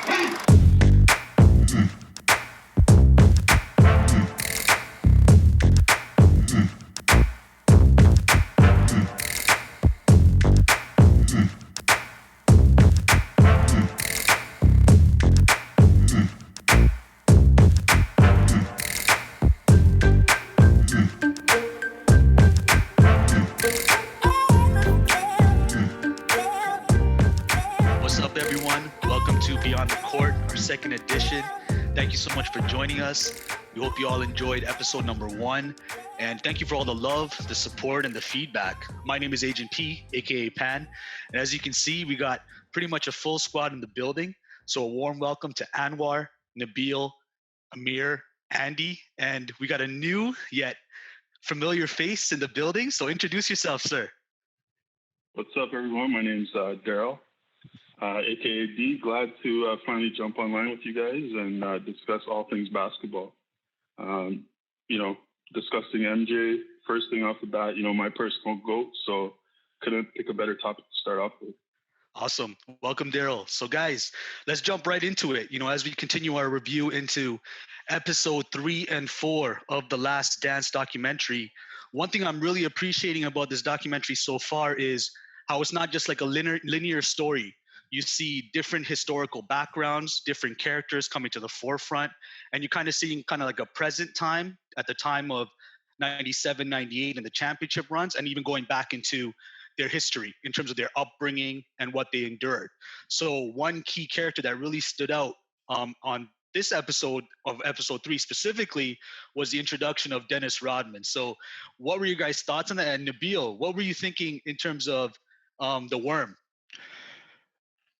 What's up, everyone? Welcome to Beyond the Court, our second edition. Thank you so much for joining us. We hope you all enjoyed episode number 1. And thank you for all the love, the support, and the feedback. My name is Agent P, aka Pan. And as you can see, we got pretty much a full squad in the building. So a warm welcome to Anwar, Nabil, Amir, Andy, and we got a new yet familiar face in the building. So introduce yourself, sir. What's up, everyone? My name's Daryl, aka D. Glad to finally jump online with you guys and discuss all things basketball. Discussing MJ, first thing off the bat, my personal GOAT, so couldn't pick a better topic to start off with. Awesome. Welcome, Daryl. So guys, let's jump right into it. As we continue our review into episode 3 and 4 of The Last Dance documentary, one thing I'm really appreciating about this documentary so far is how it's not just like a linear story. You see different historical backgrounds, different characters coming to the forefront, and you're kind of seeing kind of like a present time at the time of 97, 98 and the championship runs, and even going back into their history in terms of their upbringing and what they endured. So one key character that really stood out on this episode of episode 3 specifically was the introduction of Dennis Rodman. So what were your guys' thoughts on that? And Nabil, what were you thinking in terms of the worm?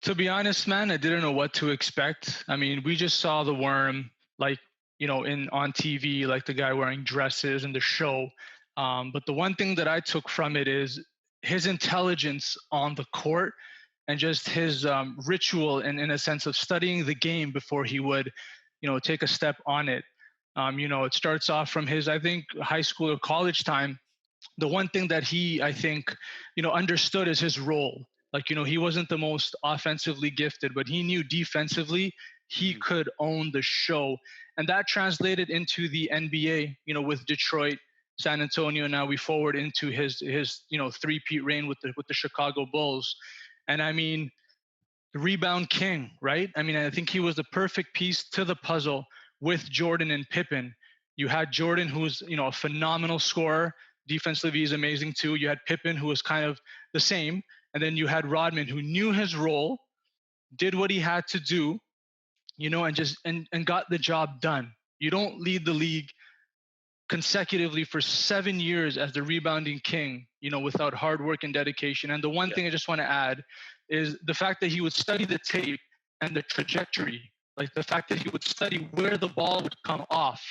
To be honest, man, I didn't know what to expect. I mean, we just saw the worm, like, on TV, like the guy wearing dresses in the show. But the one thing that I took from it is his intelligence on the court and just his ritual and in a sense of studying the game before he would, take a step on it. It starts off from his, I think, high school or college time. The one thing that he, I think, understood is his role. Like, he wasn't the most offensively gifted, but he knew defensively he could own the show. And that translated into the NBA, with Detroit, San Antonio. Now we forward into his three-peat reign with the Chicago Bulls. And I mean, the rebound king, right? I mean, I think he was the perfect piece to the puzzle with Jordan and Pippen. You had Jordan, who's, a phenomenal scorer. Defensively, he's amazing too. You had Pippen, who was kind of the same. And then you had Rodman, who knew his role, did what he had to do, and got the job done. You don't lead the league consecutively for 7 years as the rebounding king, without hard work and dedication. And the one thing I just want to add is the fact that he would study the tape and the trajectory, like the fact that he would study where the ball would come off.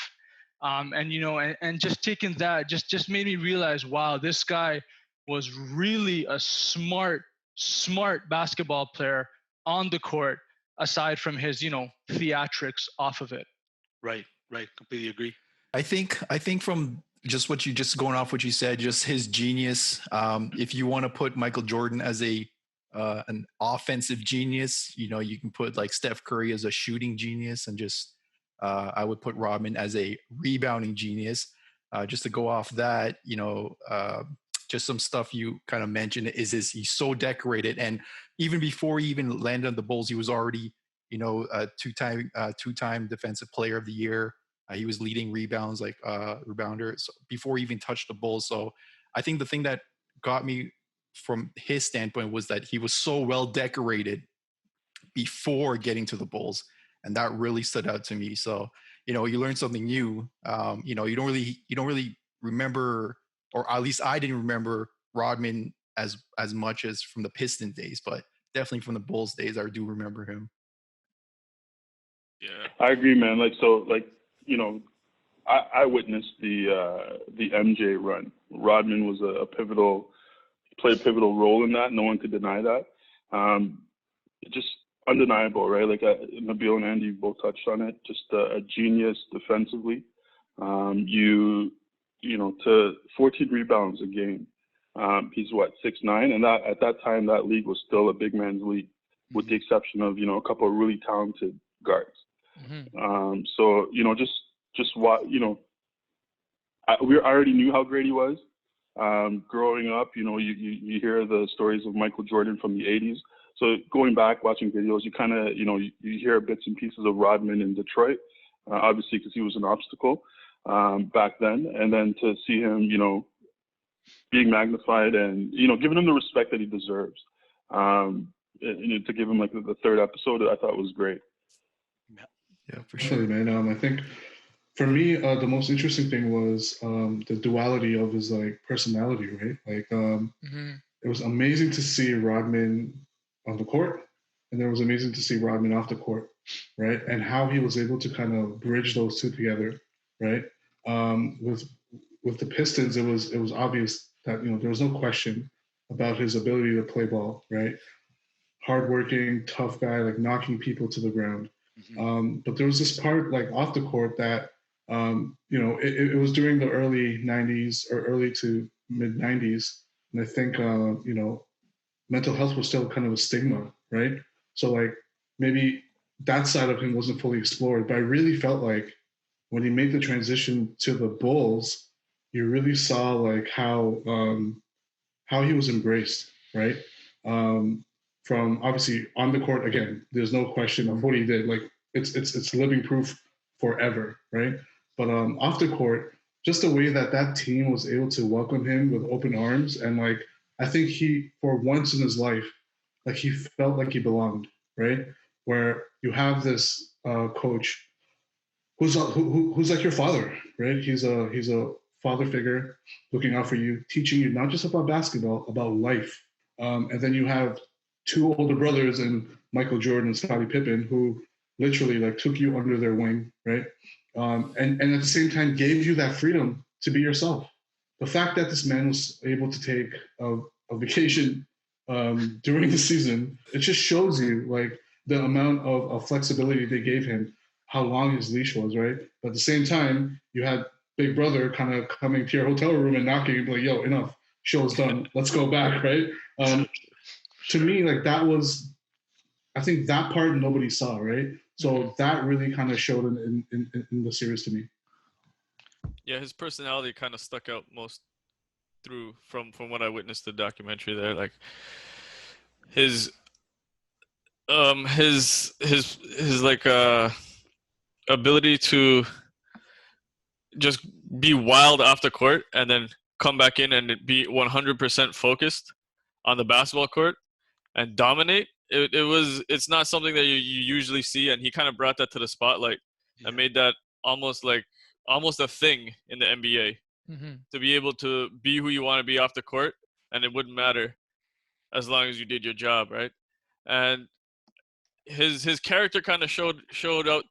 And just taking that just made me realize, wow, this guy was really a smart basketball player on the court, aside from his, theatrics off of it. Right. Completely agree. I think from just going off what you said, just his genius. If you want to put Michael Jordan as an offensive genius, you can put like Steph Curry as a shooting genius, and just I would put Rodman as a rebounding genius. Just to go off that, just some stuff you kind of mentioned is he's so decorated, and even before he even landed on the Bulls, he was already a two-time defensive player of the year. He was leading rebounds, like rebounder, before he even touched the Bulls. So I think the thing that got me from his standpoint was that he was so well decorated before getting to the Bulls, and that really stood out to me. So you learn something new. You don't really remember, or at least I didn't remember Rodman as much as from the Pistons days, but definitely from the Bulls days, I do remember him. Yeah, I agree, man. I witnessed the MJ run. Rodman was played a pivotal role in that. No one could deny that. Just undeniable, right? Like Nabil and Andy both touched on it. Just a genius defensively. To 14 rebounds a game. He's 6'9", and that at that time that league was still a big man's league. with the exception of, a couple of really talented guards. So, just what, we already knew how great he was. Growing up, you hear the stories of Michael Jordan from the 80s. So going back, watching videos, you kind of, you hear bits and pieces of Rodman in Detroit, obviously because he was an obstacle back then. And then to see him, being magnified and, giving him the respect that he deserves. To give him like the third episode, I thought was great. Yeah, for sure, man. I think for me, the most interesting thing was the duality of his like personality, right? Like, it was amazing to see Rodman on the court, and it was amazing to see Rodman off the court, right? And how he was able to kind of bridge those two together, right? With the Pistons, it was obvious that there was no question about his ability to play ball, right? Hardworking, tough guy, like knocking people to the ground. But there was this part like off the court that it was during the early 90s or early to mid 90s. And I think, mental health was still kind of a stigma, right? So like maybe that side of him wasn't fully explored, but I really felt like when he made the transition to the Bulls, you really saw like how he was embraced, right? From obviously on the court, again, there's no question of what he did. Like it's living proof forever, right? But off the court, just the way that team was able to welcome him with open arms, and like I think he, for once in his life, like he felt like he belonged, right? Where you have this coach who's like your father, right? He's a father figure looking out for you, teaching you not just about basketball, about life. And then you have two older brothers in Michael Jordan and Scottie Pippen who literally like took you under their wing, right? And at the same time gave you that freedom to be yourself. The fact that this man was able to take a vacation during the season, it just shows you like the amount of flexibility they gave him, how long his leash was, right? But at the same time, you had Big Brother kind of coming to your hotel room and knocking and be like, yo, enough, show's done, let's go back, right? To me, like that was, I think that part nobody saw, right? So that really kind of showed in the series to me. Yeah, his personality kind of stuck out most through from what I witnessed the documentary there. Like his like ability to just be wild off the court and then come back in and be 100% focused on the basketball court and dominate. It's not something that you usually see, and he kind of brought that to the spotlight and made that almost a thing in the NBA. To be able to be who you want to be off the court, and it wouldn't matter as long as you did your job, right? And his character kind of showed out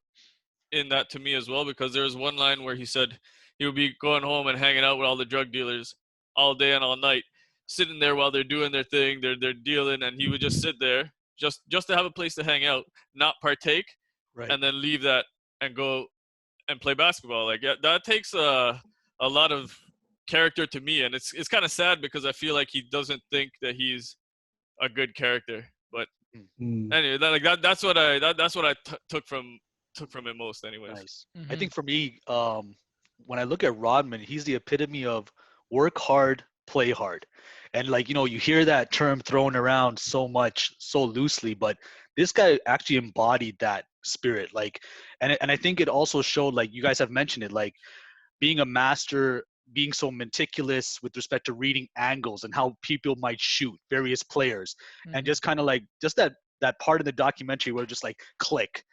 in that to me as well, because there was one line where he said he would be going home and hanging out with all the drug dealers all day and all night, sitting there while they're doing their thing, they're dealing, and he would just sit there just to have a place to hang out, not partake, right, and then leave that and go and play basketball. Like that takes a lot of character to me, and it's kind of sad because I feel like he doesn't think that he's a good character. But anyway, that's what I took from it most, anyways. Nice. I think for me, when I look at Rodman, he's the epitome of work hard, play hard. And like, you hear that term thrown around so much, so loosely, but this guy actually embodied that spirit. Like, and I think it also showed, like you guys have mentioned it, like being a master, being so meticulous with respect to reading angles and how people might shoot various players, and just kind of like just that part of the documentary where just like click,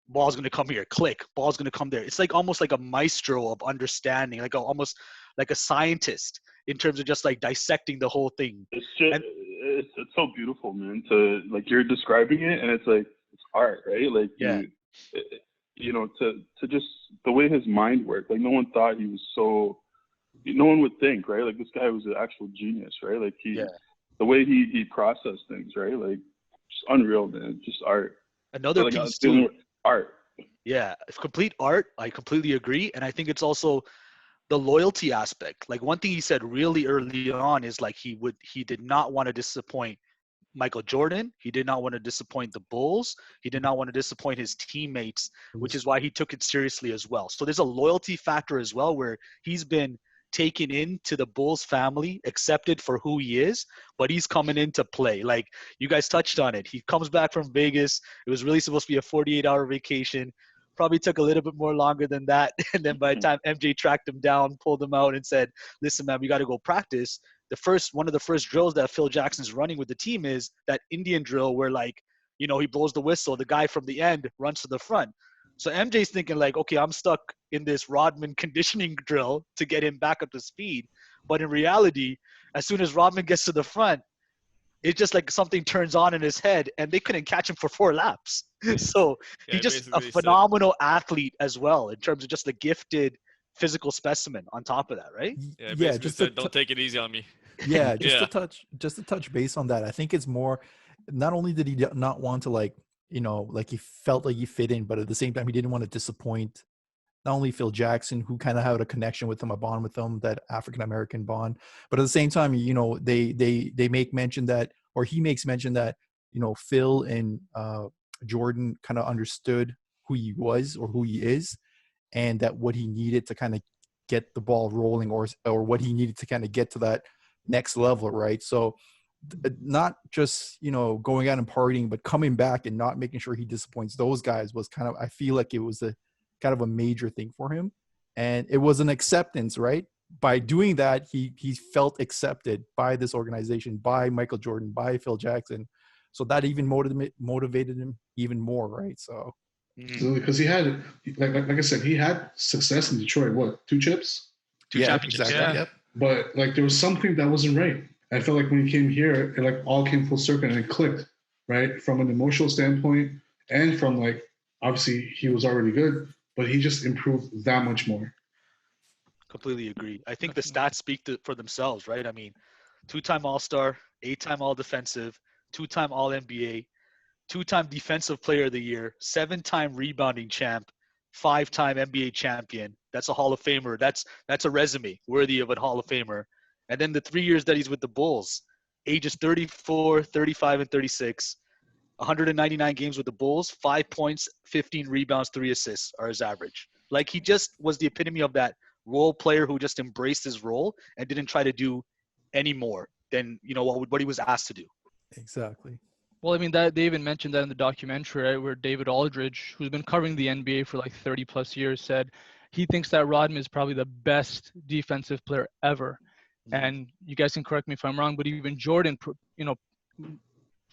ball's going to come here, click, ball's going to come there. It's like almost like a maestro of understanding, like almost like a scientist in terms of just like dissecting the whole thing. It's just, it's so beautiful, man, to like, you're describing it and it's like, it's art, right? Like, to just the way his mind worked, like no one thought he was so, no one would think, right? Like this guy was an actual genius, right? Like the way he processed things, right? Like just unreal, man. Just art. Another piece too. Art. Yeah, it's complete art. I completely agree. And I think it's also the loyalty aspect. Like one thing he said really early on is like he did not want to disappoint Michael Jordan. He did not want to disappoint the Bulls. He did not want to disappoint his teammates, which is why he took it seriously as well. So there's a loyalty factor as well where he's been taken into the Bulls family, accepted for who he is, but he's coming into play. Like you guys touched on it. He comes back from Vegas. It was really supposed to be a 48-hour vacation. Probably took a little bit more longer than that. And then by the time MJ tracked him down, pulled him out and said, listen, man, we got to go practice. One of the first drills that Phil Jackson's running with the team is that Indian drill where he blows the whistle, the guy from the end runs to the front. So MJ's thinking like, okay, I'm stuck in this Rodman conditioning drill to get him back up to speed. But in reality, as soon as Rodman gets to the front, it's just like something turns on in his head and they couldn't catch him for 4 laps. So he's just a phenomenal athlete as well in terms of just the gifted physical specimen on top of that, right? Yeah, just said, don't take it easy on me. Yeah, just to touch base on that. I think it's more, not only did he not want to he felt like he fit in, but at the same time he didn't want to disappoint not only Phil Jackson, who kind of had a connection with him, a bond with him, that African American bond, but at the same time, they make mention that, or he makes mention that, Phil and Jordan kind of understood who he was or who he is, and that what he needed to kind of get the ball rolling, or what he needed to kind of get to that next level, right? So not just going out and partying, but coming back and not making sure he disappoints those guys was kind of, I feel like it was a kind of a major thing for him, and it was an acceptance, right? By doing that, he felt accepted by this organization, by Michael Jordan, by Phil Jackson, so that even motivated him even more, right? So because he had, like I said, he had success in Detroit. What, 2 chips? 2 championships. Exactly. Yeah. Yep. But there was something that wasn't right. I felt like when he came here, it all came full circle and it clicked, right? From an emotional standpoint, and from obviously he was already good, but he just improved that much more. Completely agree. I think the stats speak for themselves, right? I mean, 2-time All-Star, 8-time All-Defensive, 2-time All-NBA, 2-time Defensive Player of the Year, 7-time rebounding champ, 5-time NBA champion. That's a Hall of Famer. That's a resume worthy of a Hall of Famer. And then the 3 years that he's with the Bulls, ages 34, 35, and 36, 199 games with the Bulls, 5 points, 15 rebounds, 3 assists are his average. Like, he just was the epitome of that role player who just embraced his role and didn't try to do any more than what he was asked to do. Exactly. Well, I mean, that they even mentioned that in the documentary, right, where David Aldridge, who's been covering the NBA for like 30 plus years, said he thinks that Rodman is probably the best defensive player ever. And you guys can correct me if I'm wrong, but even Jordan,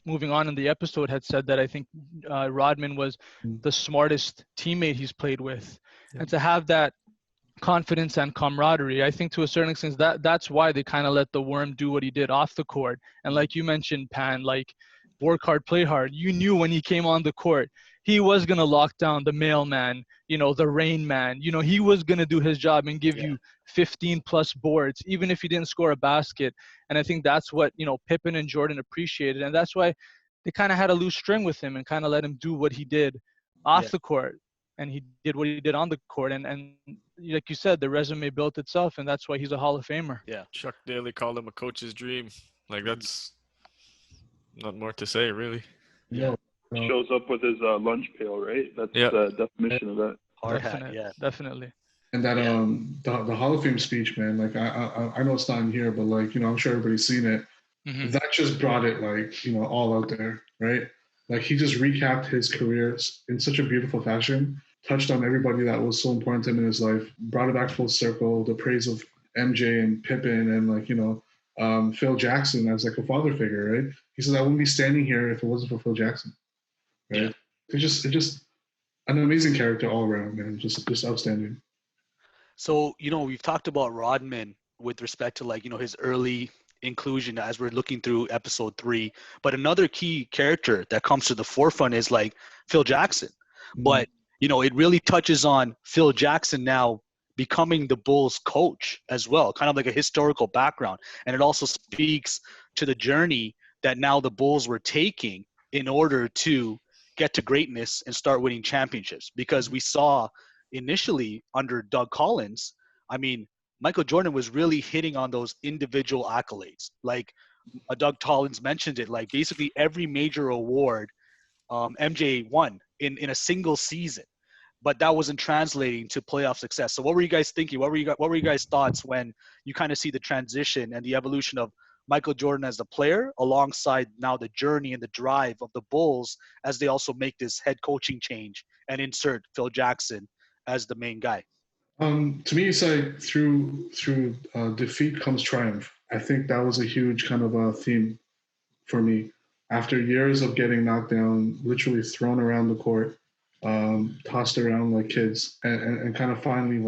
moving on in the episode, had said that I think Rodman was the smartest teammate he's played with. Yeah. And to have that confidence and camaraderie, I think to a certain extent that's why they kind of let the Worm do what he did off the court. And like you mentioned, Pan, like, work hard, play hard. You knew when he came on the court, he was going to lock down the mailman, the rain man. He was going to do his job and give you 15 plus boards, even if he didn't score a basket. And I think that's what, Pippen and Jordan appreciated. And that's why they kind of had a loose string with him and kind of let him do what he did off the court. And he did what he did on the court. And like you said, the resume built itself, and that's why he's a Hall of Famer. Yeah. Chuck Daly called him a coach's dream. Like, that's not more to say, really. Yeah. Shows up with his lunch pail, right? That's the definition of that. Hard hat, yeah. Definitely. And that the Hall of Fame speech, man, like I know it's not in here, but I'm sure everybody's seen it. Mm-hmm. That just brought it all out there, right? Like, he just recapped his career in such a beautiful fashion, touched on everybody that was so important to him in his life, brought it back full circle, the praise of MJ and Pippen and Phil Jackson as a father figure, right? He says, I wouldn't be standing here if it wasn't for Phil Jackson, right? Yeah. It's just an amazing character all around, man. Just outstanding. So, we've talked about Rodman with respect to his early inclusion as we're looking through episode 3, but another key character that comes to the forefront is Phil Jackson. Mm-hmm. But, it really touches on Phil Jackson now becoming the Bulls coach as well, kind of like a historical background. And it also speaks to the journey that now the Bulls were taking in order to get to greatness and start winning championships. Because we saw initially under Doug Collins, I mean, Michael Jordan was really hitting on those individual accolades. Like, Doug Tollins mentioned it. Like basically every major award MJ won in a single season, but that wasn't translating to playoff success. So what were you guys thinking? What were you guys thoughts when you kind of see the transition and the evolution of Michael Jordan as the player alongside now the journey and the drive of the Bulls as they also make this head coaching change and insert Phil Jackson as the main guy? To me, it's like through defeat comes triumph. I think that was a huge kind of a theme for me. After years of getting knocked down, literally thrown around the court, tossed around like kids, and kind of finally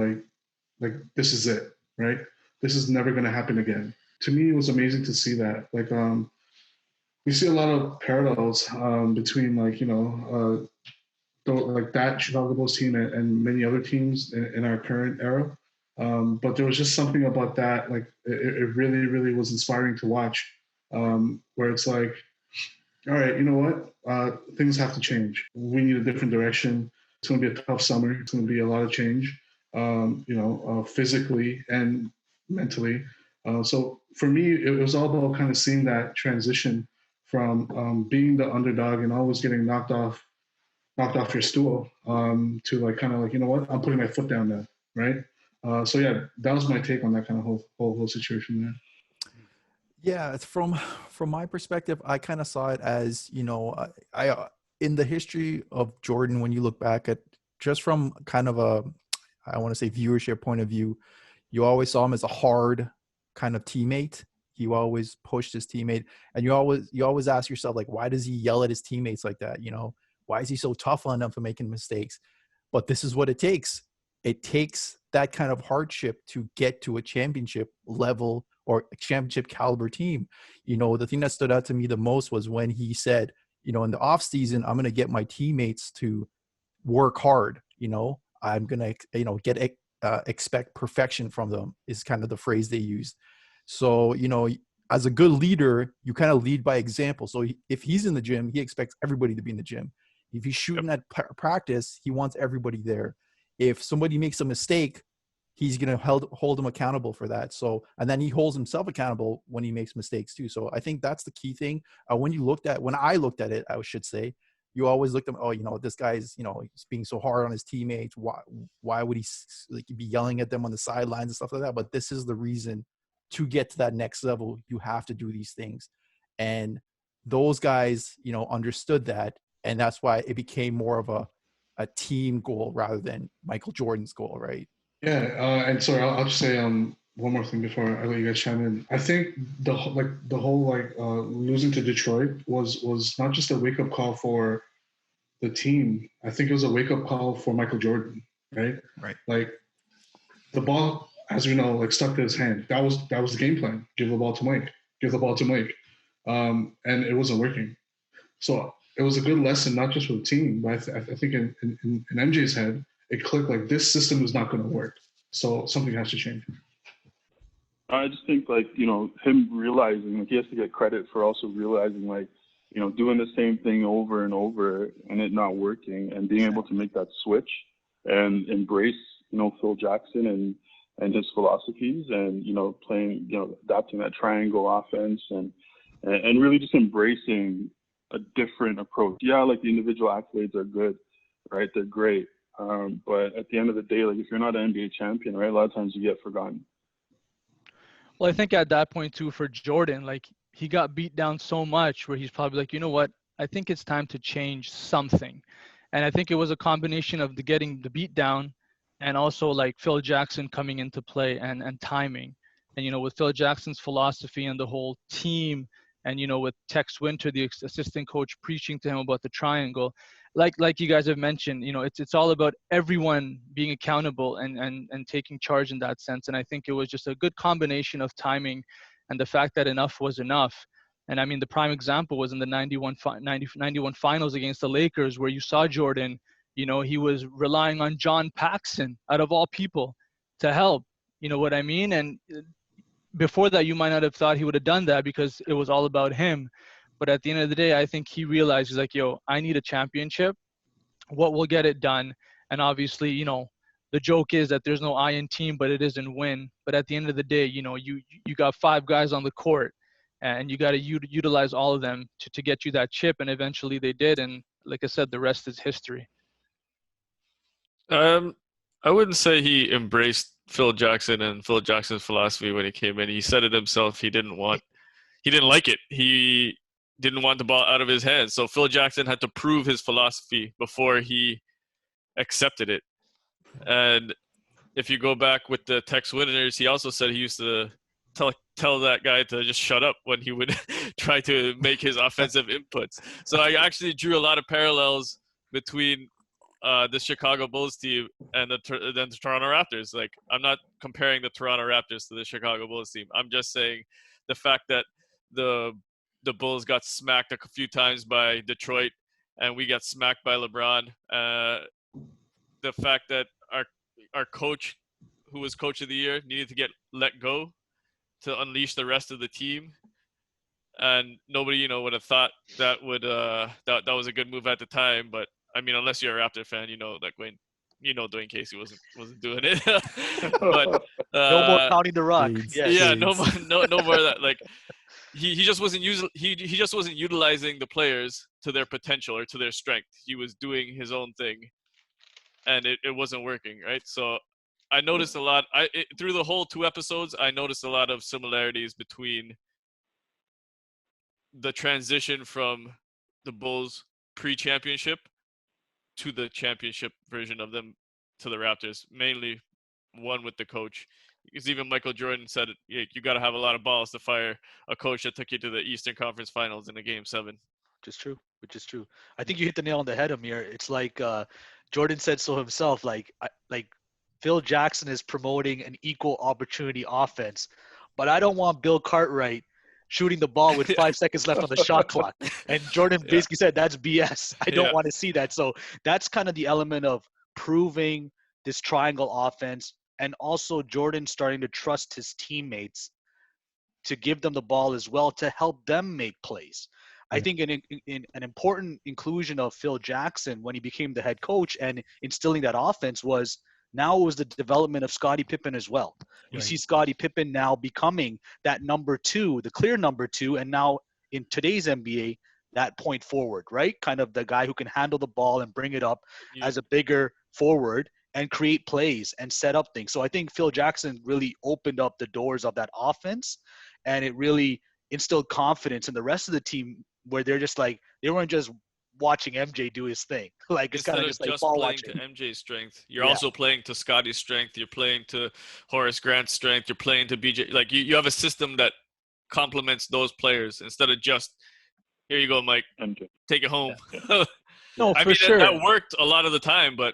like this is it, right? This is never going to happen again. To me, it was amazing to see that. Like we see a lot of parallels between like that Chicago Bulls team and many other teams in our current era. But there was just something about that, like it really, really was inspiring to watch. Where it's like, all right, you know what? Things have to change. We need a different direction. It's going to be a tough summer. It's going to be a lot of change, physically and mentally. So for me, it was all about kind of seeing that transition from being the underdog and always getting knocked off your stool to like kind of like, you know what? I'm putting my foot down now, right? So yeah, that was my take on that kind of whole situation there. Yeah, it's from my perspective, I kind of saw it as, I in the history of Jordan, when you look back at just from kind of I want to say viewership point of view, you always saw him as a hard kind of teammate. He always pushed his teammate, and you always ask yourself, like, why does he yell at his teammates like that? Why is he so tough on them for making mistakes? But this is what it takes. It takes that kind of hardship to get to a championship level or a championship caliber team. The thing that stood out to me the most was when he said, in the off season, I'm going to get my teammates to work hard. I'm going to, expect perfection from them is kind of the phrase they used. So, as a good leader, you kind of lead by example. So if he's in the gym, he expects everybody to be in the gym. If he's shooting at practice, he wants everybody there. If somebody makes a mistake, he's going to hold them accountable for that. So, and then he holds himself accountable when he makes mistakes too. So I think that's the key thing. When I looked at it, I should say, you always looked at, this guy's, he's being so hard on his teammates. Why would he be yelling at them on the sidelines and stuff like that? But this is the reason to get to that next level. You have to do these things. And those guys, understood that. And that's why it became more of a team goal rather than Michael Jordan's goal, right? Yeah, and sorry, I'll just say one more thing before I let you guys chime in. I think the whole losing to Detroit was not just a wake up call for the team. I think it was a wake up call for Michael Jordan, right? Right. Like the ball, as we know, stuck to his hand. That was the game plan. Give the ball to Mike. And it wasn't working. So it was a good lesson, not just for the team, but I think in MJ's head, it clicked like this system is not going to work. So something has to change. I just think him realizing he has to get credit for also realizing doing the same thing over and over and it not working and being able to make that switch and embrace, Phil Jackson and his philosophies and, playing, adapting that triangle offense and really just embracing a different approach. Yeah, the individual accolades are good, right? They're great. But at the end of the day, if you're not an NBA champion, right, a lot of times you get forgotten. Well, I think at that point too, for Jordan, he got beat down so much where he's probably like, you know what, I think it's time to change something. And I think it was a combination of getting the beat down and also Phil Jackson coming into play and timing. And, with Phil Jackson's philosophy and the whole team and, with Tex Winter, the assistant coach, preaching to him about the triangle, like you guys have mentioned, it's all about everyone being accountable and taking charge in that sense. And I think it was just a good combination of timing and the fact that enough was enough. And I mean, the prime example was in the 91 finals against the Lakers, where you saw Jordan, he was relying on John Paxson, out of all people, to help. You know what I mean? And before that, you might not have thought he would have done that because it was all about him. But at the end of the day, I think he realized, he's like, yo, I need a championship. What will get it done? And obviously, the joke is that there's no I in team, but it is in win. But at the end of the day, you got 5 guys on the court. and you got to utilize all of them to get you that chip, and eventually they did, and like I said, the rest is history. I wouldn't say he embraced Phil Jackson and Phil Jackson's philosophy when he came in. He said it himself. He didn't like it. He didn't want the ball out of his hands. So Phil Jackson had to prove his philosophy before he accepted it. And if you go back with the Tex Winners, he also said he used to tell that guy to just shut up when he would try to make his offensive inputs. So I actually drew a lot of parallels between the Chicago Bulls team and the Toronto Raptors. Like, I'm not comparing the Toronto Raptors to the Chicago Bulls team. I'm just saying the fact that the Bulls got smacked a few times by Detroit and we got smacked by LeBron. The fact that our coach, who was coach of the year, needed to get let go to unleash the rest of the team. And nobody, would have thought that would that was a good move at the time. But I mean, unless you're a Raptor fan, like Dwayne Casey wasn't doing it. But no more counting the rock. Yes. Yeah, no more of that. Like he just wasn't he just wasn't utilizing the players to their potential or to their strength. He was doing his own thing, and it wasn't working, right? So I noticed a lot. Through the whole 2 episodes, I noticed a lot of similarities between the transition from the Bulls pre-championship to the championship version of them to the Raptors. Mainly one with the coach. Because even Michael Jordan said, you got to have a lot of balls to fire a coach that took you to the Eastern Conference Finals in a Game 7. Which is true. I think you hit the nail on the head, Amir. It's like Jordan said so himself. Like Phil Jackson is promoting an equal opportunity offense, but I don't want Bill Cartwright shooting the ball with 5 seconds left on the shot clock. And Jordan basically said that's BS. I don't want to see that. So that's kind of the element of proving this triangle offense, and also Jordan starting to trust his teammates to give them the ball as well to help them make plays. I think in an important inclusion of Phil Jackson when he became the head coach and instilling that offense was the development of Scottie Pippen as well. You see Scottie Pippen now becoming that number 2, the clear number 2, and now in today's NBA, that point forward, right? Kind of the guy who can handle the ball and bring it up as a bigger forward and create plays and set up things. So I think Phil Jackson really opened up the doors of that offense, and it really instilled confidence in the rest of the team, where they're just like, they weren't just watching MJ do his thing. Like, it's kind of just like ball playing watching. to MJ's strength. You're also playing to Scottie's strength. You're playing to Horace Grant's strength. You're playing to BJ. Like, you have a system that complements those players instead of just, here you go, Mike, MJ. take it home. No, I for mean, sure. that worked a lot of the time, but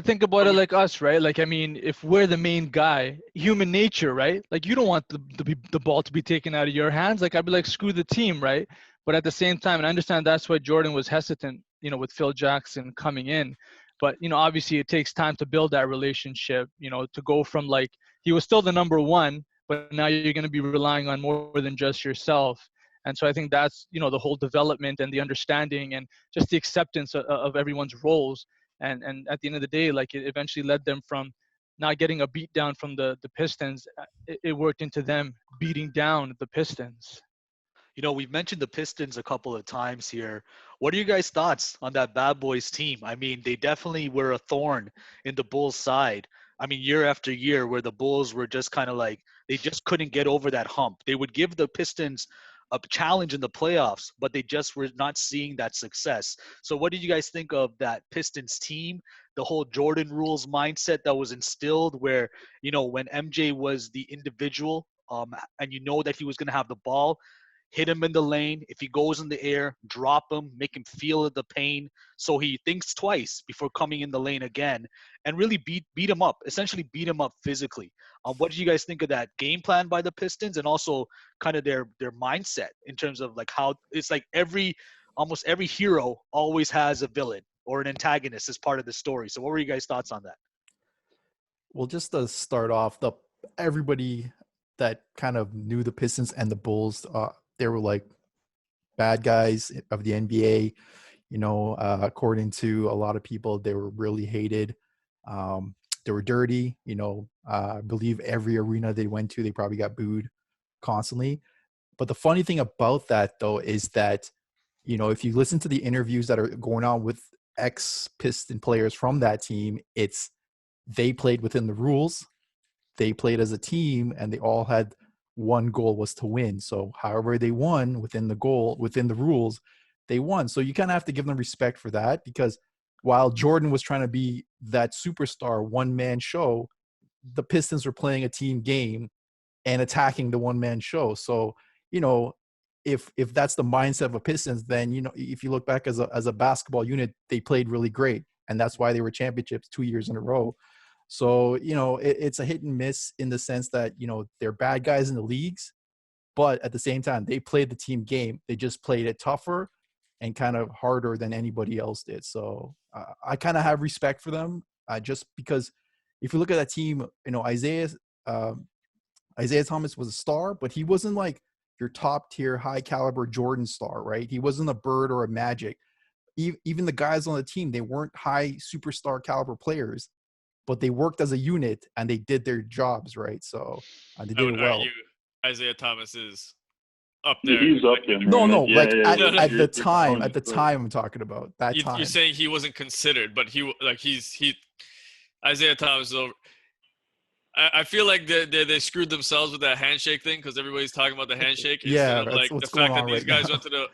think about it like us, right? Like, I mean, if we're the main guy, human nature, right? Like, you don't want the ball to be taken out of your hands. Like, I'd be like, screw the team, right? But at the same time, and I understand that's why Jordan was hesitant, with Phil Jackson coming in. But, obviously it takes time to build that relationship, to go from, like, he was still the number 1, but now you're going to be relying on more than just yourself. And so I think that's, the whole development and the understanding and just the acceptance of everyone's roles. And at the end of the day, like, it eventually led them from not getting a beat down from the Pistons. It worked into them beating down the Pistons. We've mentioned the Pistons a couple of times here. What are you guys' thoughts on that Bad Boys team? I mean, they definitely were a thorn in the Bulls' side. I mean, year after year, where the Bulls were just kind of like, they just couldn't get over that hump. They would give the Pistons a challenge in the playoffs, but they just were not seeing that success. So what did you guys think of that Pistons team, the whole Jordan rules mindset that was instilled, where, when MJ was the individual, and that he was going to have the ball, hit him in the lane. If he goes in the air, drop him, make him feel the pain, so he thinks twice before coming in the lane again, and really beat him up, essentially beat him up physically. What did you guys think of that game plan by the Pistons, and also kind of their mindset in terms of like how it's like almost every hero always has a villain or an antagonist as part of the story. So what were you guys' thoughts on that? Well, just to start off, everybody that kind of knew the Pistons and the Bulls, they were like bad guys of the NBA. According to a lot of people, they were really hated. They were dirty. I believe every arena they went to, they probably got booed constantly. But the funny thing about that, though, is that, you know, if you listen to the interviews that are going on with ex-Piston players from that team, they played within the rules. They played as a team, and they all had one goal was to win. So however they won within the rules, they won. So you kind of have to give them respect for that, because while Jordan was trying to be that superstar one-man show, the Pistons were playing a team game and attacking the one-man show. So, you know, if that's the mindset of a Pistons, then, you know, if you look back as a basketball unit, they played really great. And that's why they were championships 2 years in a row. So, you know, it's a hit and miss in the sense that, you know, they're bad guys in the leagues, but at the same time, they played the team game. They just played it tougher and kind of harder than anybody else did. So I kind of have respect for them, just because if you look at that team, you know, Isaiah Thomas was a star, but he wasn't like your top tier, high caliber Jordan star, right? He wasn't a Bird or a Magic. Even the guys on the team, they weren't high superstar caliber players, but they worked as a unit and they did their jobs, right? So they did it well. Isaiah Thomas is up there. He's up there. No, Yeah, at the time I'm talking about that time. You're saying he wasn't considered, but Isaiah Thomas is over. I feel like they screwed themselves with that handshake thing, because everybody's talking about the handshake. Yeah, like the fact that these guys went to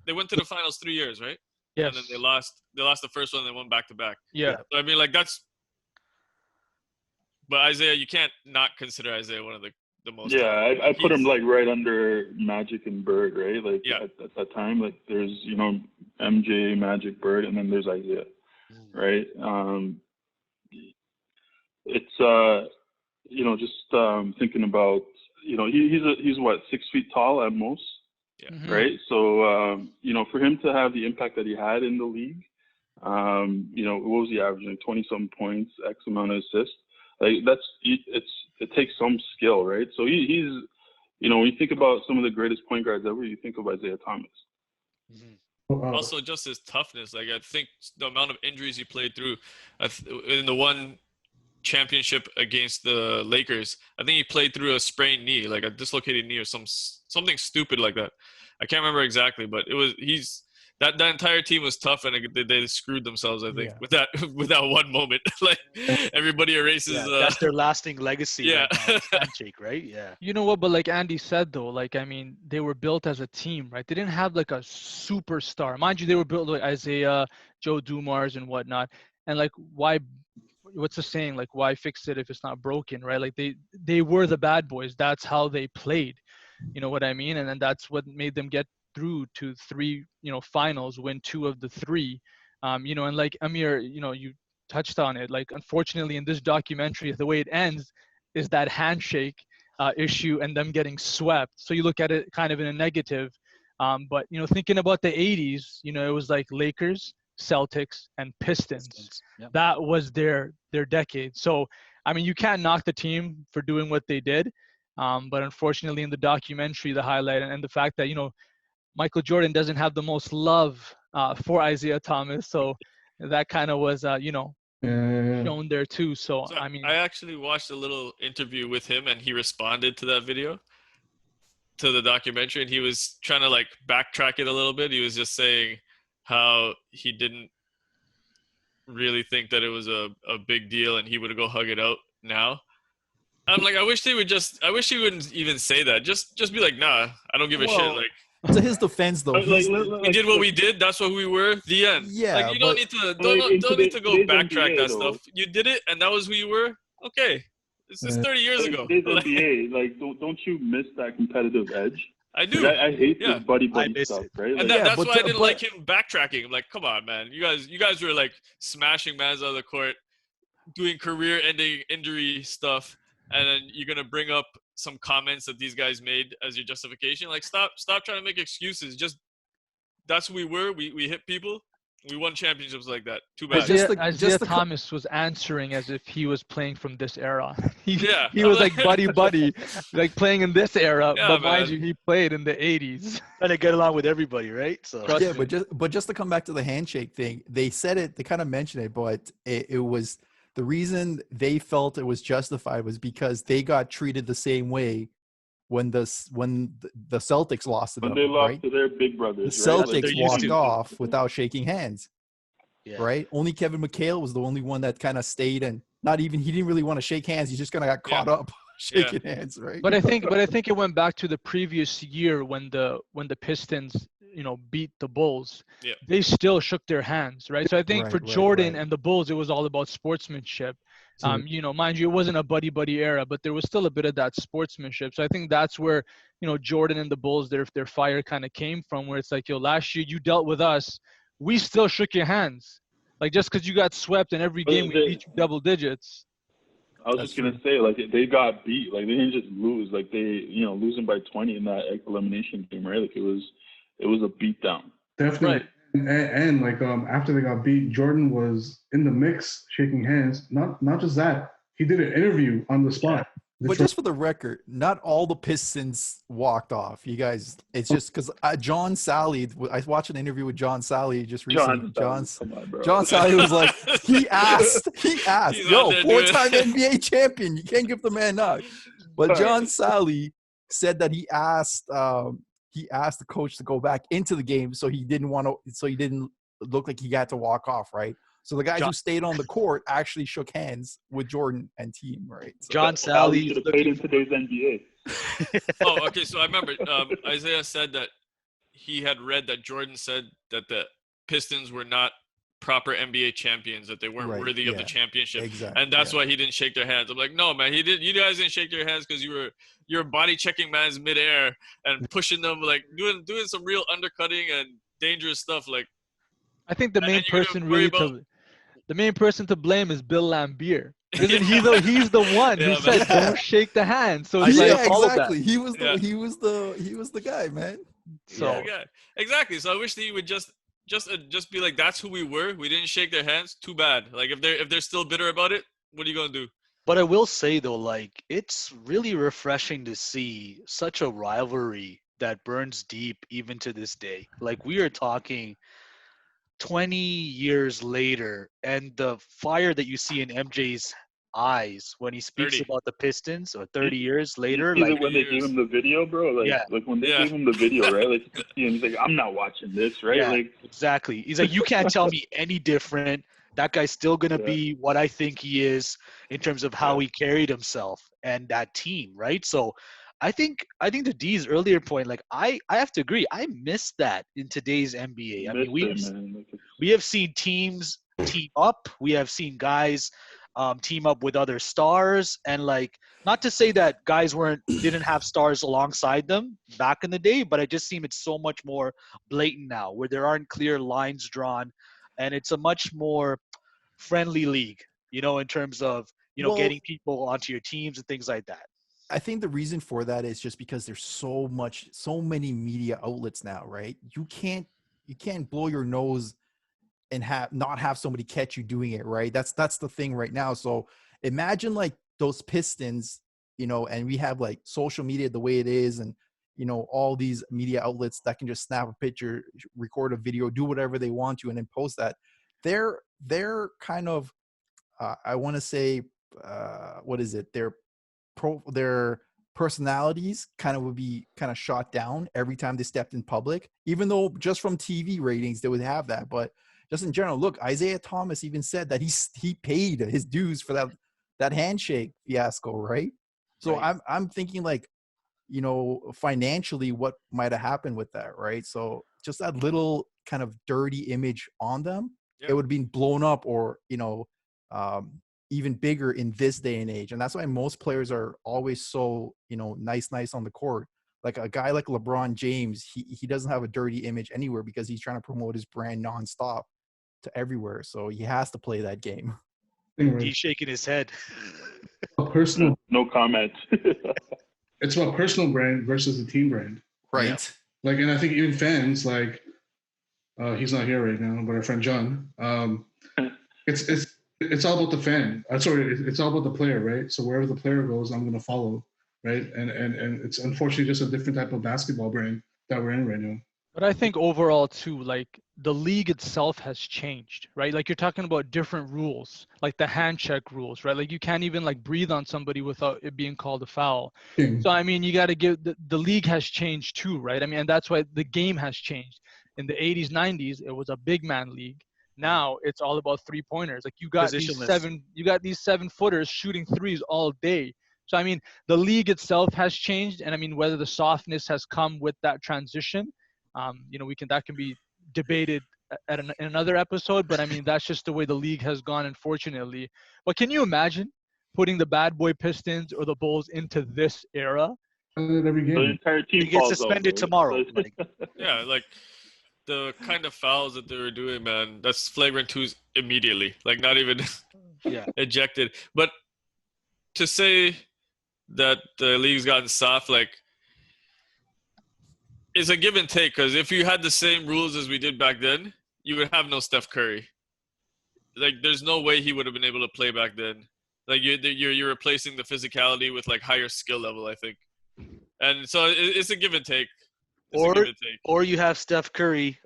they went to the finals 3 years, right? Yes. And then they lost the first one, and they won back to back. Yeah. So, I mean, like, that's. But Isaiah, you can't not consider Isaiah one of the most. Yeah, I put him like right under Magic and Bird, right? Like yeah. at that time, like there's, you know, MJ, Magic, Bird, and then there's Isaiah, right? It's you know, just thinking about, you know, he's what, 6 feet tall at most, right? So you know, for him to have the impact that he had in the league, you know, what was he averaging? 20-something points, X amount of assists. Like it takes some skill, right? So he's, you know, when you think about some of the greatest point guards ever, you think of Isaiah Thomas. Also, just his toughness. Like, I think the amount of injuries he played through in the one championship against the Lakers, I think he played through a sprained knee, like a dislocated knee or something stupid like that. I can't remember exactly, but that entire team was tough, and they screwed themselves, I think, with that one moment. Like, everybody erases. That's their lasting legacy. Yeah, handshake, right? Yeah. You know what? But like Andy said, though, like, I mean, they were built as a team, right? They didn't have like a superstar, mind you. They were built like Isaiah, Joe Dumars, and whatnot. And like, why? What's the saying? Like, why fix it if it's not broken, right? Like, they were the bad boys. That's how they played. You know what I mean? And then that's what made them get through to 3, you know, finals, win 2 of the 3. You know, and like Amir, you know, you touched on it. Like, unfortunately, in this documentary, the way it ends is that handshake issue and them getting swept. So you look at it kind of in a negative. But, you know, thinking about the 80s, you know, it was like Lakers, Celtics, and Pistons. Yep. That was their decade. So, I mean, you can't knock the team for doing what they did. But unfortunately, in the documentary, the highlight and the fact that, you know, Michael Jordan doesn't have the most love for Isaiah Thomas. So that kind of was, you know, shown there too. So, I mean, I actually watched a little interview with him, and he responded to that video, to the documentary, and he was trying to like backtrack it a little bit. He was just saying how he didn't really think that it was a big deal, and he would go hug it out now. I'm like, I wish he wouldn't even say that. Just be like, nah, I don't give a shit. Like, to his defense, though, we did what we did. That's what we were. The end. Yeah, like, you don't need to go backtrack that stuff. You did it, and that was who you were. Okay, this is 30 years ago. NBA, like, don't you miss that competitive edge? I do. I hate this buddy stuff, right? And like, that's why I didn't like him backtracking. I'm like, come on, man. You guys were like smashing mans out of the court, doing career-ending injury stuff, and then you're gonna bring up some comments that these guys made as your justification. Like, stop trying to make excuses. Just, that's who we were. We hit people. We won championships like that. Too bad. Isaiah Thomas was answering as if he was playing from this era. He was like buddy, like playing in this era. Yeah, but mind you, he played in the 80s. Trying to get along with everybody, right? So yeah, but just to come back to the handshake thing, they said it. They kind of mentioned it, but it was the reason they felt it was justified was because they got treated the same way when the Celtics lost to them, When they lost right? to their big The brothers, right? they're Celtics used walked to. off without shaking hands, Yeah. right? Only Kevin McHale was the only one that kind of stayed, and he didn't really want to shake hands. He just kind of got caught up shaking hands, right? But I think it went back to the previous year when the Pistons, beat the Bulls. Yeah. They still shook their hands, right? So I think for Right, Jordan right. and the Bulls, it was all about sportsmanship. So- Mind you, it wasn't a buddy era, but there was still a bit of that sportsmanship. So I think that's where, Jordan and the Bulls, their fire kind of came from, where it's like, yo, last year you dealt with us, we still shook your hands. Like, just because you got swept in every game, we beat you double digits. I was just gonna say, like, they got beat. Like, they didn't just lose. Like, they, losing by 20 in that elimination game, right? Like, it was a beatdown. Definitely. Right. And like after they got beat, Jordan was in the mix, shaking hands. Not just that, he did an interview on the spot. But just for the record, not all the Pistons walked off. You guys, it's just because John Sally. I watched an interview with John Sally just recently. John Sally was like, he asked, He's yo, out there doing it. 4-time NBA champion. You can't give the man up. But John Sally said that he asked the coach to go back into the game, so he didn't look like he had to walk off, right? So the guys who stayed on the court actually shook hands with Jordan and team, right? So John Sally should have played in today's NBA. Oh, okay. So I remember Isaiah said that he had read that Jordan said that the Pistons were not proper NBA champions, that they weren't worthy of the championship. Exactly. And that's why he didn't shake their hands. I'm like, no, man, you guys didn't shake their hands because you're body checking man's midair and pushing them, like doing some real undercutting and dangerous stuff. Like, I think the main person to blame is Bill Lambier. Isn't he he's the one who said don't shake the hand. So he's exactly. That. He was the guy, man. So exactly. So I wish that he would just be like, that's who we were. We didn't shake their hands. Too bad. Like, if they're still bitter about it, what are you gonna do? But I will say though, like, it's really refreshing to see such a rivalry that burns deep even to this day. Like, we are talking 20 years later, and the fire that you see in MJ's eyes when he speaks 30. about the Pistons, or 30 years later, Either like, when they gave him the video, bro, like when they gave him the video, right? Like, you could see him, he's like, I'm not watching this, right? Yeah, Like, exactly. He's like, you can't tell me any different. That guy's still gonna be what I think he is in terms of how he carried himself and that team, right? So I think the D's earlier point, like, I have to agree. I miss that in today's NBA. I mean, we have seen teams team up. We have seen guys team up with other stars, and, like, not to say that guys didn't have stars alongside them back in the day, but I just seem it's so much more blatant now, where there aren't clear lines drawn, and it's a much more friendly league, in terms of getting people onto your teams and things like that. I think the reason for that is just because there's so many media outlets now, right? You can't blow your nose and not have somebody catch you doing it, right? That's the thing right now. So imagine, like, those Pistons, and we have, like, social media the way it is, and all these media outlets that can just snap a picture, record a video, do whatever they want to, and then post that. They're kind of I want to say what is it? Their personalities kind of would be kind of shot down every time they stepped in public, even though just from TV ratings they would have that. But just in general, look, Isaiah Thomas even said that he paid his dues for that handshake fiasco, right? So right. I'm thinking, like, financially, what might have happened with that, right? So just that little kind of dirty image on them, it would have been blown up, or even bigger in this day and age. And that's why most players are always so, nice on the court. Like a guy like LeBron James, he doesn't have a dirty image anywhere because he's trying to promote his brand nonstop to everywhere. So he has to play that game. He's shaking his head. Personal. No comment. It's about personal brand versus the team brand. Right. Yeah. Like, and I think even fans, like, he's not here right now, but our friend John, it's all about the fan. It's all about the player, right? So wherever the player goes, I'm going to follow, right? And it's unfortunately just a different type of basketball brand that we're in right now. But I think overall too, like, the league itself has changed, right? Like you're talking about different rules, like the hand check rules, right? Like you can't even like breathe on somebody without it being called a foul. King. So I mean, you got to give the league has changed too, right? I mean, and that's why the game has changed. In the 80s, 90s, it was a big man league. Now it's all about 3-pointers. Like you got Positionless. these 7-footers shooting threes all day. So I mean, the league itself has changed, and I mean whether the softness has come with that transition, that can be debated in another episode. But I mean, that's just the way the league has gone, unfortunately. But can you imagine putting the Bad Boy Pistons or the Bulls into this era? Every The game. entire team He gets falls out, suspended right? tomorrow. Like- Yeah, like the kind of fouls that they were doing, man, that's flagrant twos immediately. Like not even Yeah. ejected. But to say that the league's gotten soft, like it's a give and take. Because if you had the same rules as we did back then, you would have no Steph Curry. Like there's no way he would have been able to play back then. Like you're replacing the physicality with like higher skill level, I think. And so it's a give and take. Or you have Steph Curry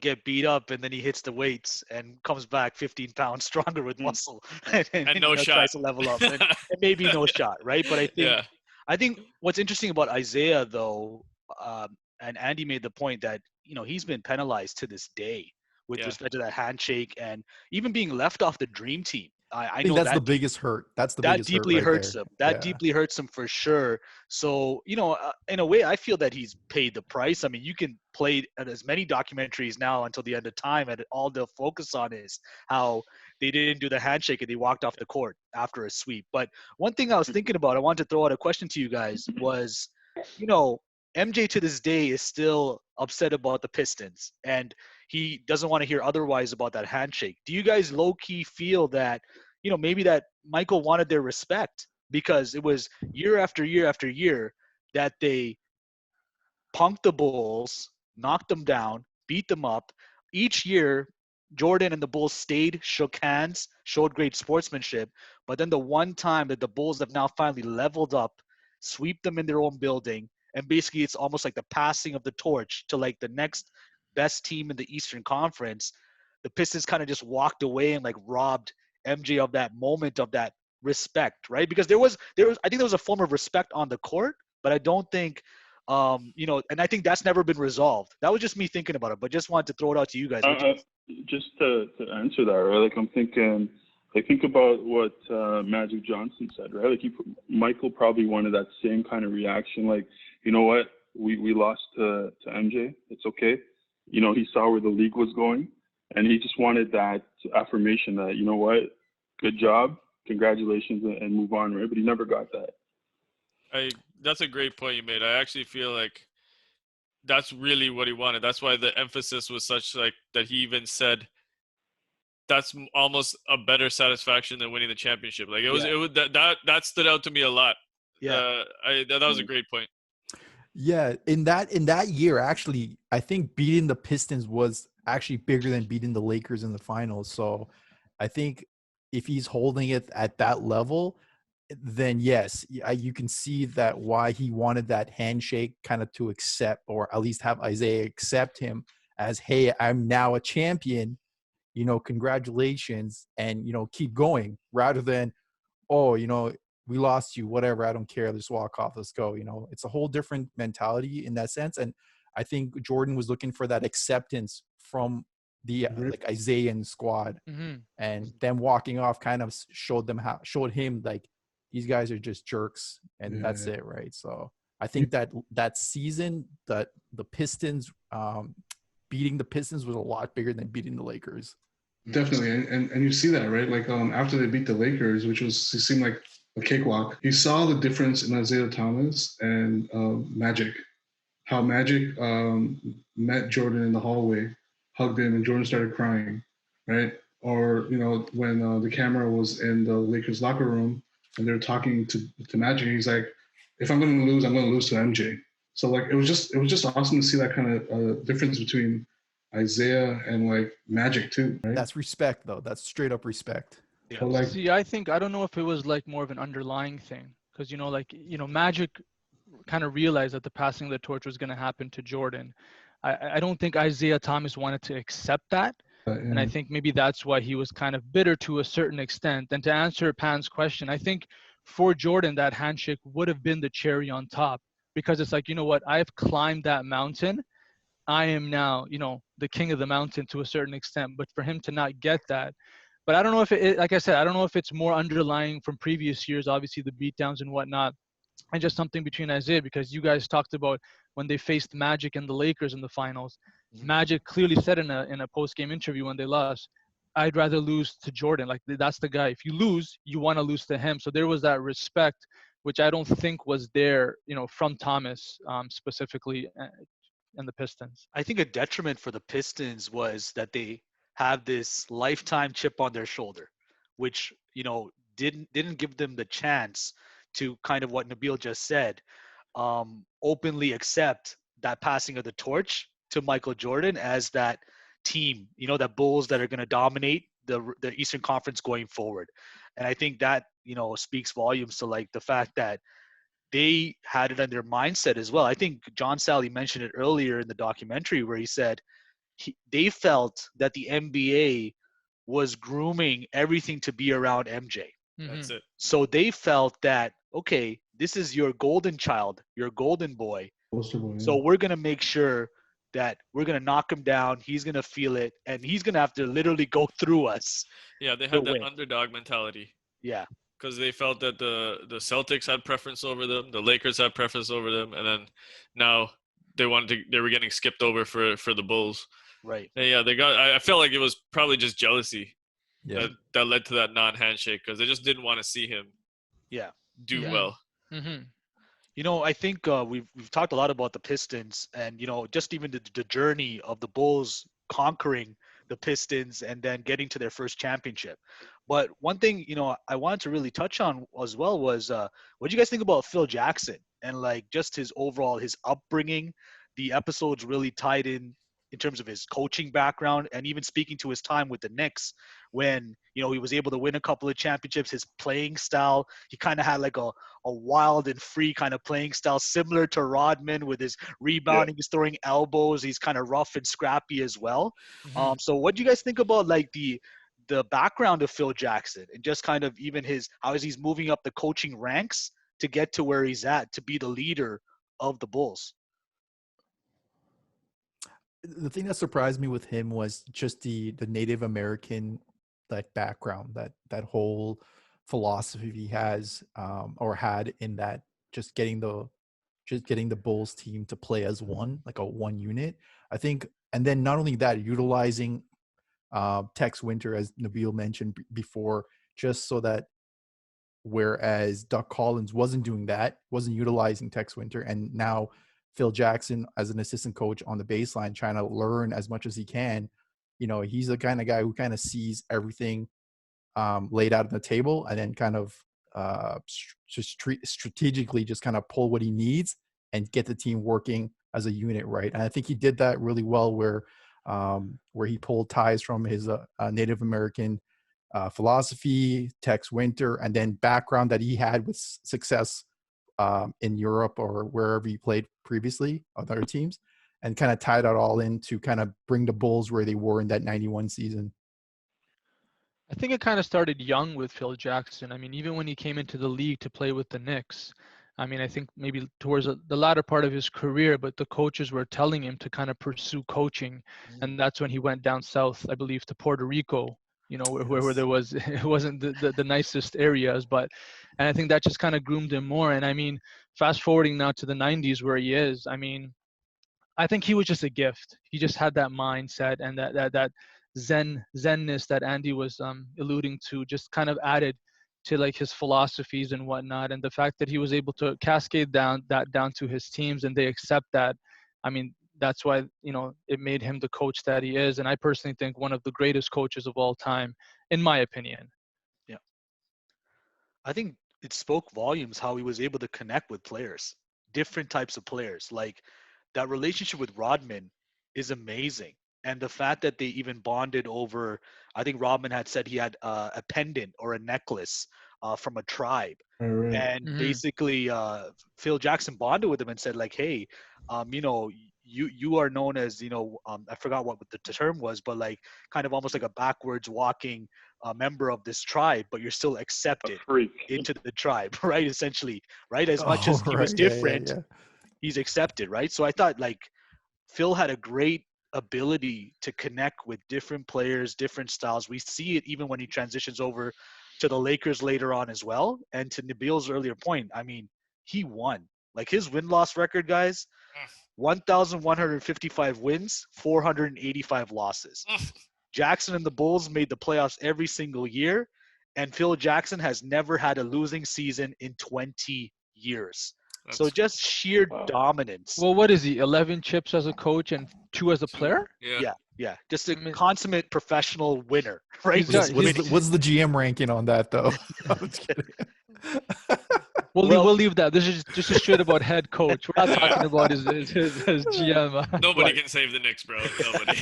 get beat up and then he hits the weights and comes back 15 pounds stronger with muscle and no shot. tries to level up and maybe no shot, right? But I think what's interesting about Isaiah though, and Andy made the point that he's been penalized to this day with respect to that handshake and even being left off the dream team. I know that's the biggest hurt. That's the biggest hurt deeply right hurts there. him. That deeply hurts him for sure. So, in a way, I feel that he's paid the price. I mean, you can play as many documentaries now until the end of time, and all they'll focus on is how they didn't do the handshake and they walked off the court after a sweep. But one thing I was thinking about, I wanted to throw out a question to you guys was, MJ to this day is still upset about the Pistons, and he doesn't want to hear otherwise about that handshake. Do you guys low-key feel that, maybe that Michael wanted their respect because it was year after year after year that they punked the Bulls, knocked them down, beat them up. Each year, Jordan and the Bulls stayed, shook hands, showed great sportsmanship. But then the one time that the Bulls have now finally leveled up, sweep them in their own building, and basically it's almost like the passing of the torch to like the next best team in the Eastern Conference, the Pistons kind of just walked away and like robbed MJ of that moment of that respect, right? Because there was I think there was a form of respect on the court, but I don't think and I think that's never been resolved. That was just me thinking about it, but just wanted to throw it out to you guys. Just to answer that, right? Like I'm thinking, like think about what Magic Johnson said, right? Like Michael probably wanted that same kind of reaction. Like, you know what? We lost to MJ. It's okay. He saw where the league was going, and he just wanted that affirmation that, you know what, good job, congratulations, and move on, right? But he never got that. That's a great point you made. I actually feel like that's really what he wanted. That's why the emphasis was such like that he even said that's almost a better satisfaction than winning the championship. Like it was that stood out to me a lot. Yeah. That was a great point. Yeah, in that year, actually, I think beating the Pistons was actually bigger than beating the Lakers in the finals. So I think if he's holding it at that level, then yes, you can see that why he wanted that handshake kind of to accept, or at least have Isaiah accept him as, hey, I'm now a champion, congratulations, and, keep going, rather than, oh, we lost you, whatever, I don't care, let's walk off, let's go. It's a whole different mentality in that sense. And I think Jordan was looking for that acceptance from the like Isaiah and squad, and them walking off kind of showed him like, these guys are just jerks, and that's it, right? So I think that season, that the Pistons beating the Pistons was a lot bigger than beating the Lakers. Definitely, and you see that, right? Like after they beat the Lakers, it seemed like a cakewalk. You saw the difference in Isaiah Thomas and Magic. How Magic met Jordan in the hallway, hugged him, and Jordan started crying, right? Or when the camera was in the Lakers locker room and they were talking to Magic, he's like, "If I'm going to lose, I'm going to lose to MJ." So like it was just awesome to see that kind of difference between Isaiah and like Magic too, right? That's respect, though. That's straight up respect. Yeah. But See, I don't know if it was like more of an underlying thing, because Magic kind of realized that the passing of the torch was going to happen to Jordan. I don't think Isaiah Thomas wanted to accept that. And I think maybe that's why he was kind of bitter to a certain extent. And to answer Pan's question, I think for Jordan, that handshake would have been the cherry on top, because it's like, you know what, I've climbed that mountain. I am now, the king of the mountain to a certain extent. But for him to not get that, but I don't know if like I said, I don't know if it's more underlying from previous years, obviously the beatdowns and whatnot, and just something between Isaiah, because you guys talked about when they faced Magic and the Lakers in the finals. Mhm. Magic clearly said in a post game interview when they lost, "I'd rather lose to Jordan. Like, that's the guy. If you lose, you want to lose to him." So there was that respect, which I don't think was there, from Thomas specifically, and the Pistons. I think a detriment for the Pistons was that they have this lifetime chip on their shoulder, which didn't give them the chance to, kind of what Nabil just said, openly accept that passing of the torch to Michael Jordan as that team, that Bulls that are going to dominate the Eastern Conference going forward. And I think that speaks volumes to, like, the fact that they had it in their mindset as well. I think John Sally mentioned it earlier in the documentary, where he said they felt that the NBA was grooming everything to be around MJ. That's it. So they felt that, okay, this is your golden child, your golden boy. Poster boy, So we're going to make sure that we're going to knock him down. He's going to feel it, and he's going to have to literally go through us. Yeah, they to had that win. underdog mentality. Yeah. Because they felt that the Celtics had preference over them, the Lakers had preference over them, and then now they were getting skipped over for the Bulls. Right. And yeah, I felt like it was probably just jealousy Yeah. that led to that non-handshake, because they just didn't want to see him do well. I think we've talked a lot about the Pistons, and just even the journey of the Bulls conquering the Pistons and then getting to their first championship. But one thing I wanted to really touch on as well was what do you guys think about Phil Jackson and, like, just his upbringing? The episodes really tied in terms of his coaching background, and even speaking to his time with the Knicks when he was able to win a couple of championships. His playing style, he kind of had like a wild and free kind of playing style, similar to Rodman, with his rebounding, his throwing elbows. He's kind of rough and scrappy as well. So what do you guys think about, like, the background of Phil Jackson, and just kind of even how he's moving up the coaching ranks to get to where he's at, to be the leader of the Bulls? The thing that surprised me with him was just the Native American, that background, that whole philosophy he has, or had, in that just getting the Bulls team to play as one, like a one unit. I think, and then not only that, utilizing Tex Winter, as Nabil mentioned before, just so that whereas Doug Collins wasn't doing that, wasn't utilizing Tex Winter, and now Phil Jackson as an assistant coach on the baseline, trying to learn as much as he can. He's the kind of guy who kind of sees everything laid out on the table, and then kind of just strategically just kind of pull what he needs and get the team working as a unit, right? And I think he did that really well, where he pulled ties from his Native American philosophy, Tex Winter, and then background that he had with success in Europe or wherever he played previously on other teams, and kind of tied it all in to kind of bring the Bulls where they were in that 91 season. I think it kind of started young with Phil Jackson. I mean, even when he came into the league to play with the Knicks, I mean, I think maybe towards the latter part of his career, but the coaches were telling him to kind of pursue coaching. And that's when he went down south, I believe, to Puerto Rico, where there was, it wasn't the nicest areas, and I think that just kind of groomed him more. And I mean, fast forwarding now to the 90s where he is, I mean, I think he was just a gift. He just had that mindset, and that zenness that Andy was alluding to, just kind of added to, like, his philosophies and whatnot. And the fact that he was able to cascade down to his teams, and they accept that, I mean, that's why it made him the coach that he is. And I personally think one of the greatest coaches of all time, in my opinion. Yeah, I think it spoke volumes how he was able to connect with players, different types of players. Like, that relationship with Rodman is amazing. And the fact that they even bonded over, I think Rodman had said he had a pendant or a necklace from a tribe. Right. And basically Phil Jackson bonded with him and said, like, hey, you are known as, I forgot what the term was, but like kind of almost like a backwards walking member of this tribe, but you're still A accepted freak. into the tribe, right? Essentially, right? As much Oh, as he was right. Yeah, yeah, different, yeah. he's accepted, right? So I thought like Phil had a great ability to connect with different players, different styles. We see it even when he transitions over to the Lakers later on as well. And to Nabil's earlier point, I mean, he won. Like his win-loss record, guys, 1,155 wins, 485 losses. Jackson and the Bulls made the playoffs every single year, and Phil Jackson has never had a losing season in 20 years. So That's just sheer Wow. dominance. Well, what is he? 11 chips as a coach and 2 as a player? yeah. Yeah. Just a I mean, consummate professional winner, right? he's Just got What's winning. the what's the GM ranking on that though? I'm just kidding. Well, we'll leave that. This is just a straight about head coach. We're not talking about his GM. Nobody Right. can save the Knicks, bro. Nobody.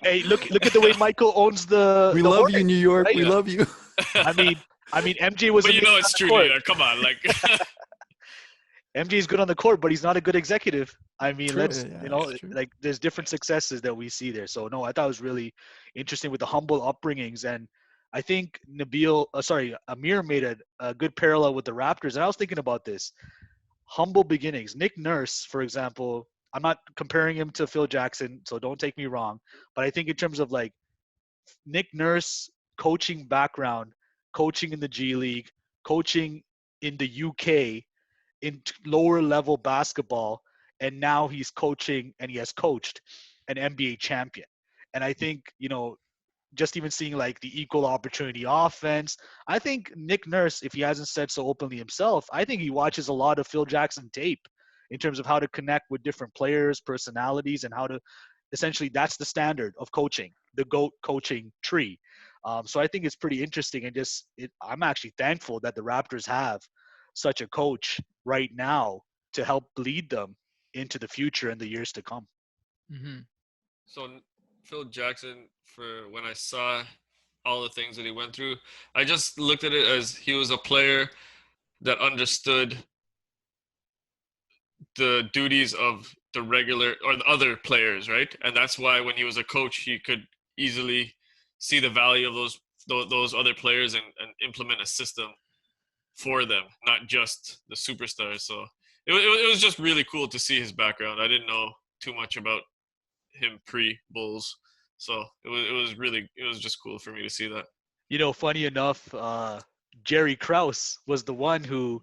Hey, look at the way Michael owns the We the love you, Hornets, New York. right? We love you. I mean, MJ was but you amazing know on it's the true, court. New York. Come on, like. MJ is good on the court, but he's not a good executive. I mean, True. let's Yeah, that's true. like there's different successes that we see there. So no, I thought it was really interesting with the humble upbringings, and I think Amir made a good parallel with the Raptors. And I was thinking about this humble beginnings. Nick Nurse, for example, I'm not comparing him to Phil Jackson, so don't take me wrong, but I think in terms of like Nick Nurse coaching background, coaching in the G League, coaching in the UK in lower level basketball, and now he's coaching and he has coached an NBA champion. And I think, just even seeing like the equal opportunity offense, I think Nick Nurse, if he hasn't said so openly himself, I think he watches a lot of Phil Jackson tape in terms of how to connect with different players, personalities, and how to essentially that's the standard of coaching, the GOAT coaching tree. So I think it's pretty interesting, and I'm actually thankful that the Raptors have such a coach right now to help lead them into the future and the years to come. Mm-hmm. So Phil Jackson, for when I saw all the things that he went through, I just looked at it as he was a player that understood the duties of the regular or the other players, right? And that's why when he was a coach, he could easily see the value of those other players and implement a system for them, not just the superstars. So it was just really cool to see his background. I didn't know too much about him pre-Bulls, so it was just cool for me to see that. Funny enough, Jerry Krause was the one who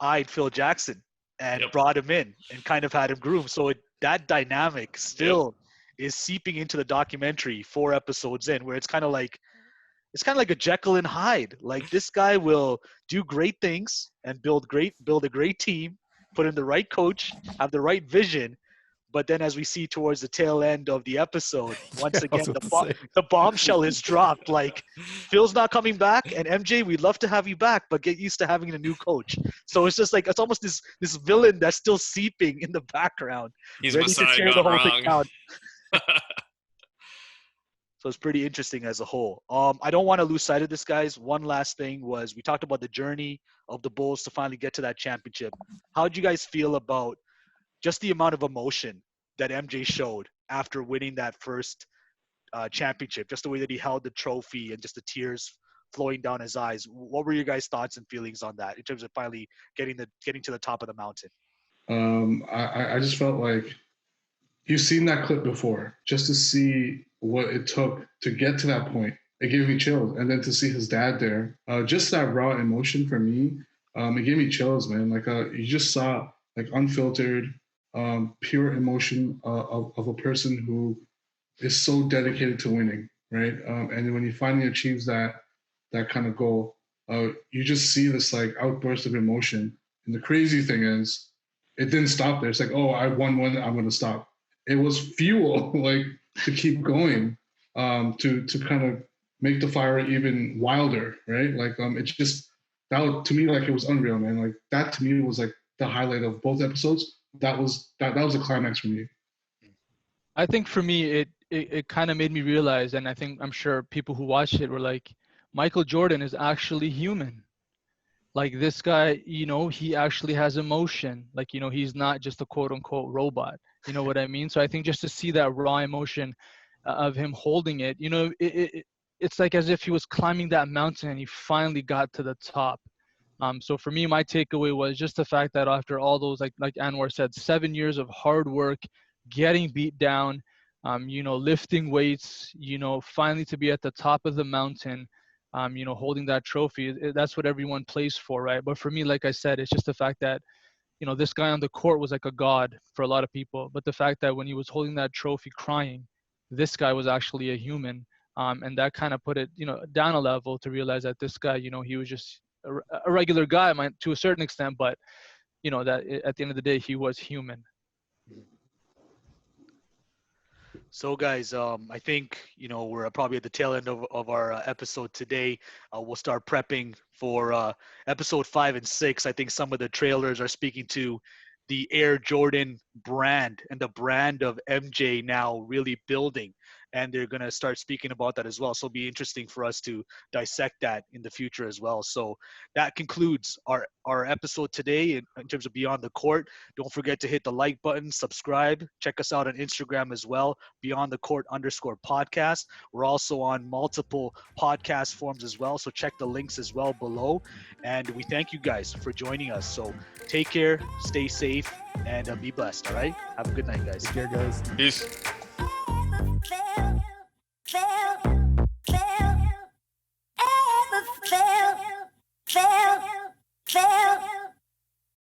eyed Phil Jackson and Yep. brought him in and kind of had him groomed. So that dynamic still is seeping into the documentary 4 episodes in, where it's kind of like a Jekyll and Hyde. Like this guy will do great things and build a great team, put in the right coach, have the right vision. But then, as we see towards the tail end of the episode, once Yeah, I again, was about to say. the bombshell is dropped. Like, Phil's not coming back, and MJ, we'd love to have you back, but get used to having a new coach. So it's just like it's almost this villain that's still seeping in the background, He's ready to Messiah tear the gone whole thing wrong. down. So it's pretty interesting as a whole. I don't want to lose sight of this, guys. One last thing was we talked about the journey of the Bulls to finally get to that championship. How did you guys feel about just the amount of emotion that MJ showed after winning that first championship? Just the way that he held the trophy and just the tears flowing down his eyes. What were your guys' thoughts and feelings on that in terms of finally getting to the top of the mountain? I just felt like you've seen that clip before. Just to see what it took to get to that point, it gave me chills. And then to see his dad there, just that raw emotion for me, it gave me chills, man. Like you just saw like unfiltered, pure emotion of a person who is so dedicated to winning, right? And when he finally achieves that kind of goal, you just see this like outburst of emotion. And the crazy thing is, it didn't stop there. It's like, oh, I won one, I'm going to stop. It was fuel, like to keep going, to kind of make the fire even wilder, right? Like it just to me like it was unreal, man. Like that to me was like the highlight of both episodes. That was a climax for me. I think for me, it kind of made me realize, and I'm sure people who watched it were like, Michael Jordan is actually human. like this guy, you know, he actually has emotion. Like, you know, he's not just a quote unquote robot. You know what I mean? So I think just to see that raw emotion of him holding it, you know, it's like as if he was climbing that mountain and he finally got to the top. So for me, my takeaway was just the fact that after all those, like Anwar said, 7 years of hard work, getting beat down, you know, lifting weights, you know, finally to be at the top of the mountain, you know, holding that trophy. That's what everyone plays for, right? But for me, like I said, it's just the fact that, you know, this guy on the court was like a god for a lot of people. But the fact that when he was holding that trophy crying, this guy was actually a human. And that kind of put it, you know, down a level to realize that this guy, you know, he was just a regular guy, to a certain extent, but, you know, that at the end of the day, he was human. So, guys, I think we're probably at the tail end of our episode today. We'll start prepping for episode 5 and 6. I think some of the trailers are speaking to the Air Jordan brand and the brand of MJ now really building, and they're gonna start speaking about that as well. So it'll be interesting for us to dissect that in the future as well. So that concludes our episode today in terms of Beyond the Court. Don't forget to hit the like button, subscribe, check us out on Instagram as well, Beyond the Court _podcast. We're also on multiple podcast forms as well, so check the links as well below. And we thank you guys for joining us. So take care, stay safe, and be blessed. All right, have a good night, guys. Take care, guys. Peace.